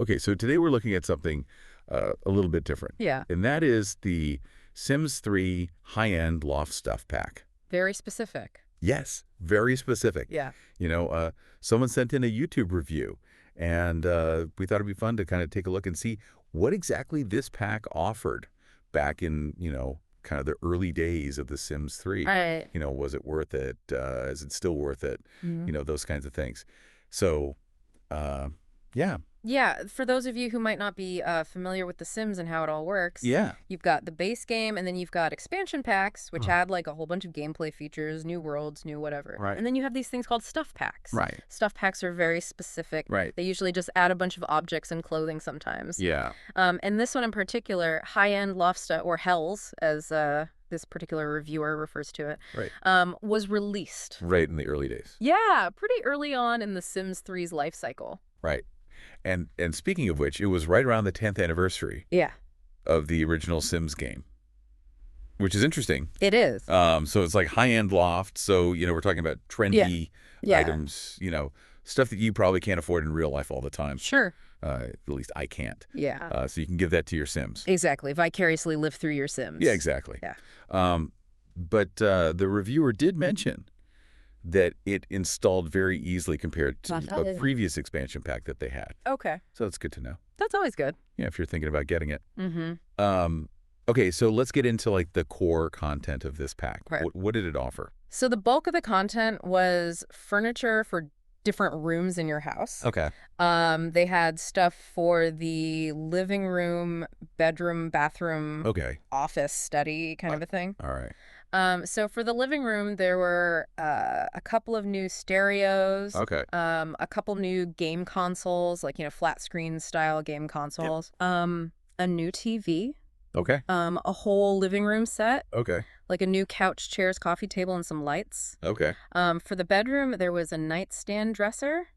Okay, so today we're looking at something a little bit different. Yeah. And that is the Sims 3 high-end Loft Stuff Pack. Very specific. Yes, very specific. Yeah. You know, someone sent in a YouTube review, and we thought it'd be fun to kind of take a look and see what exactly this pack offered back in, kind of the early days of The Sims 3. Right. Was it worth it? Is it still worth it? Mhm. Those kinds of things. So, yeah. Yeah, for those of you who might not be familiar with The Sims and how it all works, Yeah. you've got the base game, and then you've got expansion packs, which Huh. add like a whole bunch of gameplay features, new worlds, new whatever. Right. And then you have these things called stuff packs. Right. Stuff packs are very specific. Right. They usually just add a bunch of objects and clothing sometimes. Yeah. And this one in particular, high-end loft stuff, or Hells, as this particular reviewer refers to it, Right. was released. Right in the early days. Yeah, pretty early on in The Sims 3's life cycle. Right. And speaking of which, it was right around the 10th anniversary Yeah. of the original Sims game, which is interesting. It is. So it's like high-end loft. So, we're talking about trendy Yeah. items, stuff that you probably can't afford in real life all the time. Sure. At least I can't. Yeah. So you can give that to your Sims. Exactly. Vicariously live through your Sims. Yeah, exactly. Yeah. But the reviewer did mention that it installed very easily compared to a previous expansion pack that they had. Okay. So that's good to know. That's always good. Yeah, if you're thinking about getting it. Mm-hmm. Okay, so let's get into like the core content of this pack. Right. What did it offer? So the bulk of the content was furniture for different rooms in your house. Okay. They had stuff for the living room, bedroom, bathroom, Okay. office, study kind of a thing. All right. So for the living room, there were a couple of new stereos. Okay. A couple new game consoles, like, flat screen style game consoles. A new TV. Okay. A whole living room set, Okay. like a new couch, chairs, coffee table, and some lights. Okay. For the bedroom, there was a nightstand dresser,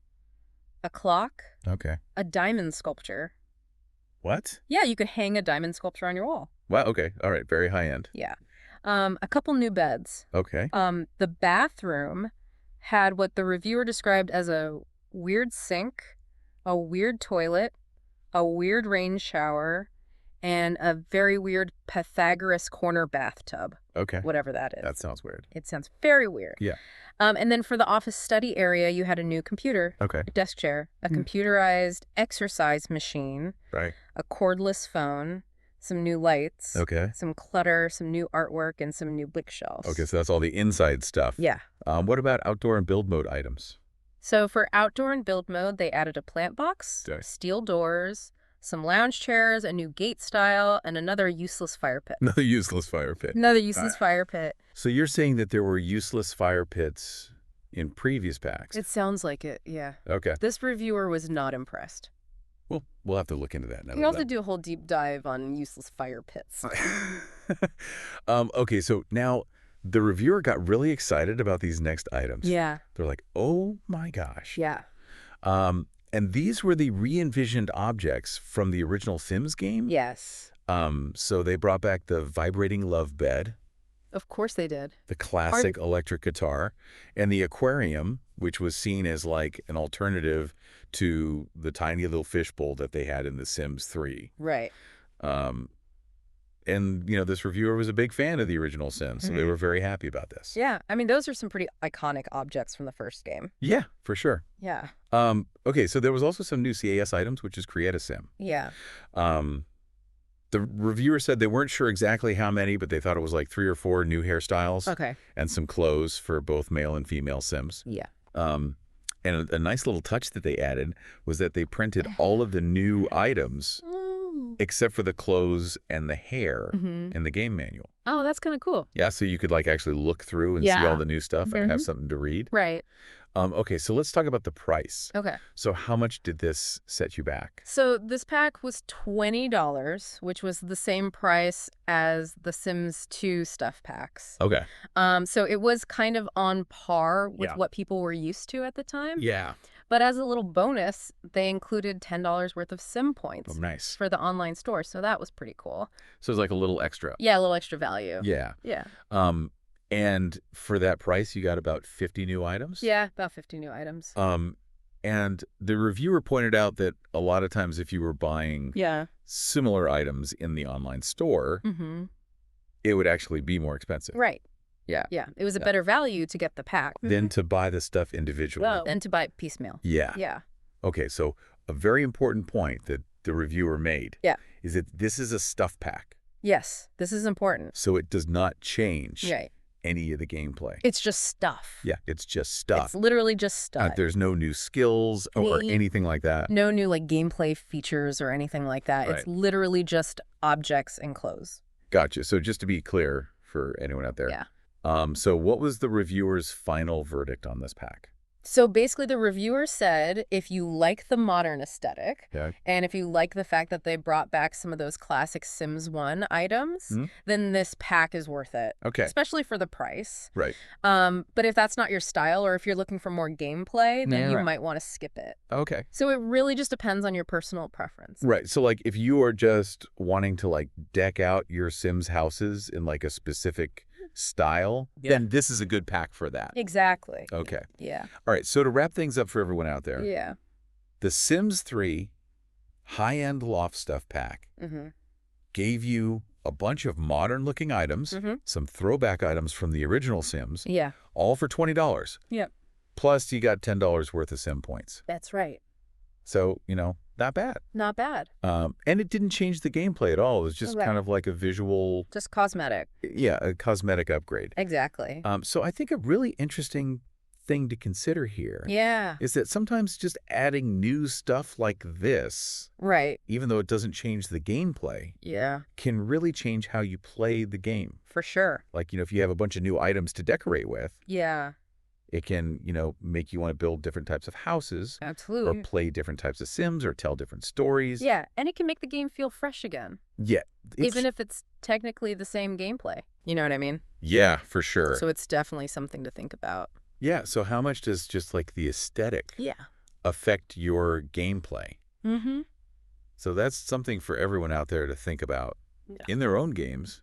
a clock, Okay. a diamond sculpture. What? Yeah, you could hang a diamond sculpture on your wall. Wow. Okay. All right. Very high end. Yeah. A couple new beds. Okay. The bathroom had what the reviewer described as a weird sink, a weird toilet, a weird rain shower, and a very weird Pythagoras corner bathtub, Okay. whatever that is. That sounds weird. It sounds very weird. Yeah. And then for the office study area, you had a new computer, Okay. a desk chair, a computerized exercise machine, Right. a cordless phone, some new lights, Okay. some clutter, some new artwork, and some new bookshelves. Okay. So that's all the inside stuff. Yeah. What about outdoor and build mode items? So for outdoor and build mode, they added a plant box, Okay. steel doors, some lounge chairs, a new gate style, and another useless fire pit. Another useless fire pit. Another useless fire pit. So you're saying that there were useless fire pits in previous packs? It sounds like it, yeah. Okay. This reviewer was not impressed. Well, we'll have to look into that now. We also do a whole deep dive on useless fire pits. Okay, so now the reviewer got really excited about these next items. Yeah. They're like, oh my gosh. Yeah. And these were the re-envisioned objects from the original Sims game? Yes. So they brought back the vibrating love bed, Of course they did. the classic electric guitar, and the aquarium, which was seen as like an alternative to the tiny little fishbowl that they had in The Sims 3. Right. And, this reviewer was a big fan of the original Sims, so they were very happy about this. Yeah. I mean, those are some pretty iconic objects from the first game. Yeah, for sure. Yeah. Okay, so there was also some new CAS items, which is Create a Sim. Yeah. The reviewer said they weren't sure exactly how many, but they thought it was like 3 or 4 new hairstyles Okay. and some clothes for both male and female Sims. Yeah. And a nice little touch that they added was that they printed all of the new items except for the clothes and the hair in the game manual. Oh, that's kind of cool. Yeah, so you could like actually look through and see all the new stuff and have something to read. Right. Okay, so let's talk about the price. Okay. So how much did this set you back? So this pack was $20, which was the same price as the Sims 2 stuff packs. Okay. So it was kind of on par with Yeah. what people were used to at the time. Yeah. But as a little bonus, they included $10 worth of Sim points Oh, nice. for the online store. So that was pretty cool. So it's like a little extra. Yeah, a little extra value. Yeah. Yeah. And for that price, you got about 50 new items? Yeah, about 50 new items. And the reviewer pointed out that a lot of times if you were buying Yeah. similar items in the online store, Mm-hmm. it would actually be more expensive. Right. Yeah. Yeah. It was a Yeah. better value to get the pack Than to buy the stuff individually. than to buy it piecemeal. Yeah. Yeah. Okay, so a very important point that the reviewer made Yeah. is that this is a stuff pack. Yes. This is important. So it does not change Right. any of the gameplay. It's just stuff. Yeah, it's just stuff. It's literally just stuff. There's no new skills or anything like that. No new like gameplay features or anything like that. Right. It's literally just objects and clothes. Gotcha. So just to be clear for anyone out there. Yeah. So what was the reviewer's final verdict on this pack? So basically the reviewer said if you like the modern aesthetic Okay. and if you like the fact that they brought back some of those classic Sims 1 items, then this pack is worth it. Okay. Especially for the price. Right. But if that's not your style or if you're looking for more gameplay, then you Right. might want to skip it. Okay. So it really just depends on your personal preference. Right. So like if you are just wanting to like deck out your Sims houses in like a specific style, then this is a good pack for that. Exactly. Okay. Yeah. All right. So to wrap things up for everyone out there, Yeah. the Sims 3 high-end loft stuff pack Mm-hmm. gave you a bunch of modern-looking items, some throwback items from the original Sims, Yeah. all for $20. Yep. Plus, you got $10 worth of Sim points. That's right. So, not bad. Not bad. And it didn't change the gameplay at all. It was just Right. kind of like a visual, Just cosmetic. yeah, a cosmetic upgrade. Exactly. So I think a really interesting thing to consider here Yeah. is that sometimes just adding new stuff like this, Right. even though it doesn't change the gameplay, Yeah. can really change how you play the game. For sure. Like, if you have a bunch of new items to decorate with, Yeah. it can, make you want to build different types of houses or Absolutely. play different types of Sims or tell different stories. Yeah. And it can make the game feel fresh again. Yeah. Even if it's technically the same gameplay. You know what I mean? Yeah, for sure. So it's definitely something to think about. Yeah, so how much does just like the aesthetic Yeah. affect your gameplay? Mm-hmm. So that's something for everyone out there to think about in their own games